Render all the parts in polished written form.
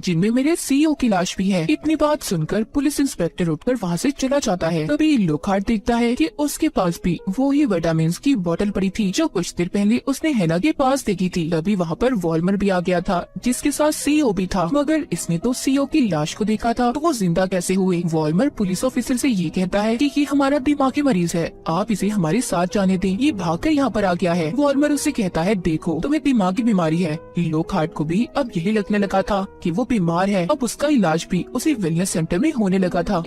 जिनमें मेरे सीईओ की लाश भी है। इतनी बात सुनकर पुलिस इंस्पेक्टर उठकर वहाँ से चला जाता है। तभी लोखंड देखता है कि उसके पास भी वो ही विटामिन की बोतल पड़ी थी जो कुछ देर पहले उसने हैना के पास देखी थी। तभी वहाँ पर वॉल्मर भी आ गया था जिसके साथ सीईओ भी था, मगर इसने तो सीईओ की लाश को देखा था तो वो जिंदा कैसे हुए। वॉल्मर पुलिस ऑफिसर से ये कहता है कि ये हमारा दिमागी मरीज है, आप इसे हमारे साथ जाने दें, ये भागकर यहाँ पर आ गया है। वॉल्मर उससे कहता है देखो तुम्हें दिमागी बीमारी है। लोखंड को भी अब यही लगने लगा था कि वो बीमार है। अब उसका इलाज भी उसी वेलनेस सेंटर में होने लगा था।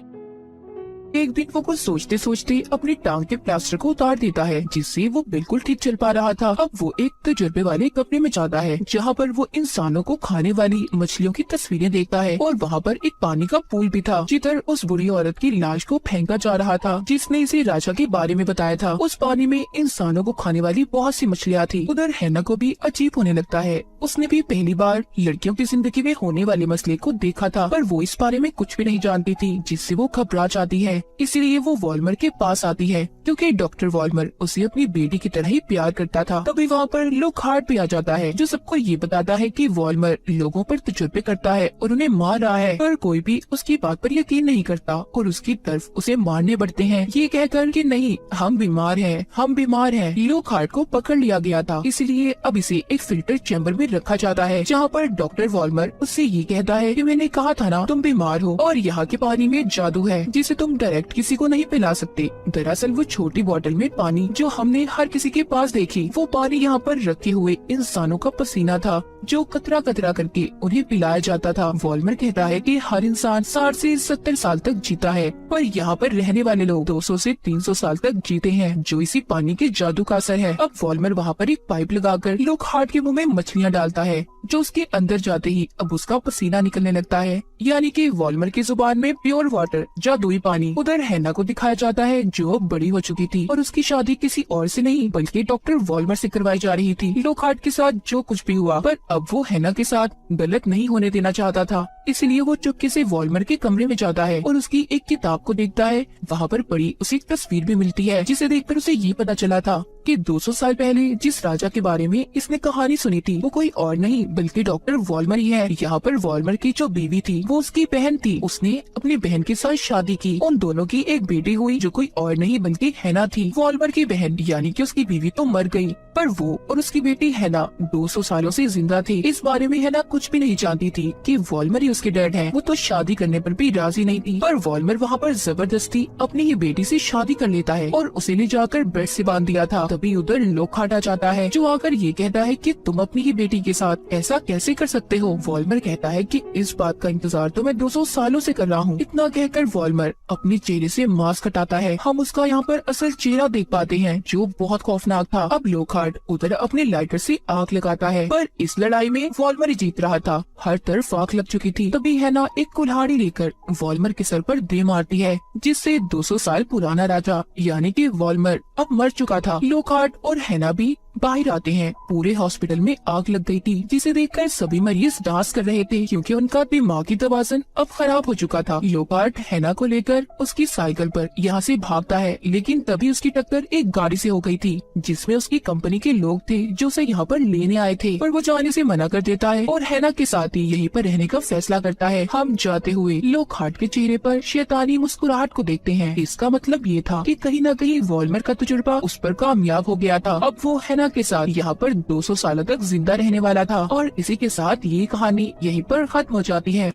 एक दिन वो कुछ सोचते सोचते अपनी टांग के प्लास्टर को उतार देता है जिससे वो बिल्कुल ठीक चल पा रहा था। अब वो एक तजुर्बे वाले कमरे में जाता है जहाँ पर वो इंसानों को खाने वाली मछलियों की तस्वीरें देखता है और वहाँ पर एक पानी का पूल भी था जिधर उस बुरी औरत की लाश को फेंका जा रहा था जिसने इसे राजा के बारे में बताया था। उस पानी में इंसानों को खाने वाली बहुत सी मछलियाँ थी। उधर हैना को भी अजीब होने लगता है। उसने भी पहली बार लड़कियों की जिंदगी में होने वाले मसले को देखा था पर वो इस बारे में कुछ भी नहीं जानती थी जिससे वो घबरा जाती है। इसलिए वो वॉल्मर के पास आती है क्योंकि डॉक्टर वॉल्मर उसे अपनी बेटी की तरह ही प्यार करता था। तभी वहाँ पर लोखंड भी आ जाता है जो सबको ये बताता है कि वॉल्मर लोगों पर तजुर्बे करता है और उन्हें मार रहा है, पर कोई भी उसकी बात पर यकीन नहीं करता और उसकी तरफ उसे मारने बढ़ते हैं ये कहकर कि नहीं हम बीमार हैं, हम बीमार हैं। लोखंड को पकड़ लिया गया था इसलिए अब इसे एक फिल्टर चैम्बर में रखा जाता है जहाँ पर डॉक्टर वॉल्मर उससे ये कहता है कि मैंने कहा था ना तुम बीमार हो और यहाँ के पानी में जादू है जिसे तुम डायरेक्ट किसी को नहीं पिला सकते। दरअसल वो छोटी बोतल में पानी जो हमने हर किसी के पास देखी वो पानी यहाँ पर रखे हुए इंसानों का पसीना था जो कतरा कतरा करके उन्हें पिलाया जाता था। वॉल्मर कहता है कि हर इंसान 60 से 70 साल तक जीता है पर यहाँ पर रहने वाले लोग 200 से 300 साल तक जीते हैं जो इसी पानी के जादू का असर है। अब वॉल्मर वहाँ पर एक पाइप लगाकर लोखंड के मुंह में मछलियाँ डालता है जो उसके अंदर जाते ही अब उसका पसीना निकलने लगता है, यानी कि वॉल्मर की जुबान में प्योर वाटर जादुई पानी। उधर हैना को दिखाया जाता है जो बड़ी हो चुकी थी और उसकी शादी किसी और से नहीं बल्कि डॉक्टर वॉल्मर से करवाई जा रही थी। लोखंड के साथ जो कुछ भी हुआ पर अब वो हैना के साथ गलत नहीं होने देना चाहता था, इसलिए वो चुपके से वॉल्मर के कमरे में जाता है और उसकी एक किताब को देखता है। वहाँ पर पड़ी उसे एक तस्वीर भी मिलती है जिसे देखकर उसे ये पता चला था कि 200 साल पहले जिस राजा के बारे में इसने कहानी सुनी थी वो कोई और नहीं बल्कि डॉक्टर वॉल्मर ही है। यहाँ पर वॉल्मर की जो बीवी थी वो उसकी बहन थी, उसने अपनी बहन के साथ शादी की। उन दोनों की एक बेटी हुई जो कोई और नहीं बल्कि हैना थी। वॉल्मर की बहन यानी कि उसकी बीवी तो मर गई पर वो और उसकी बेटी हैना 200 सालों से जिंदा थी। इस बारे में हैना कुछ भी नहीं जानती थी कि वॉल्मर ही उसके डैड है। वो तो शादी करने पर भी राजी नहीं थी पर वॉल्मर वहाँ पर जबरदस्ती अपनी ही बेटी से शादी कर लेता है और उसे ले जाकर बेड से बांध दिया था। तभी उधर लोखंड आ जाता है जो आकर ये कहता है कि तुम अपनी ही बेटी के साथ ऐसा कैसे कर सकते हो। वॉल्मर कहता है कि इस बात का इंतजार तो मैं 200 सालों से कर रहा हूँ। इतना कहकर वॉल्मर अपने चेहरे से मास्क हटाता है। हम उसका यहाँ पर असल चेहरा देख पाते हैं जो बहुत खौफनाक था। अब लोखंड उधर अपने लाइटर से आग लगाता है पर इस लड़ाई में वॉल्मर ही जीत रहा था, हर तरफ आग लग चुकी थी। तभी हैना एक कुल्हाड़ी लेकर वॉल्मर के सर पर दे मारती है जिससे 200 साल पुराना राजा यानी कि वॉल्मर अब मर चुका था। लोखंड और हैना भी बाहर आते हैं। पूरे हॉस्पिटल में आग लग गई थी जिसे देखकर सभी मरीज डांस कर रहे थे क्योंकि उनका दिमागी तवाज़ुन अब खराब हो चुका था। लोखंड हैना को लेकर उसकी साइकिल पर यहाँ से भागता है लेकिन तभी उसकी टक्कर एक गाड़ी से हो गई थी जिसमें उसकी कंपनी के लोग थे जो उसे यहाँ पर लेने आए थे पर वो जाने से मना कर देता है और हैना के साथ ही यहीं पर रहने का फैसला करता है। हम जाते हुए लोखंड के चेहरे पर शैतानी मुस्कुराहट को देखते हैं। इसका मतलब ये था कि कहीं न कहीं वॉल्मर का तजुर्बा उस पर कामयाब हो गया था। अब वो हैना के साथ यहाँ पर 200 सालों तक जिंदा रहने वाला था और इसी के साथ ये कहानी यहीं पर खत्म हो जाती है।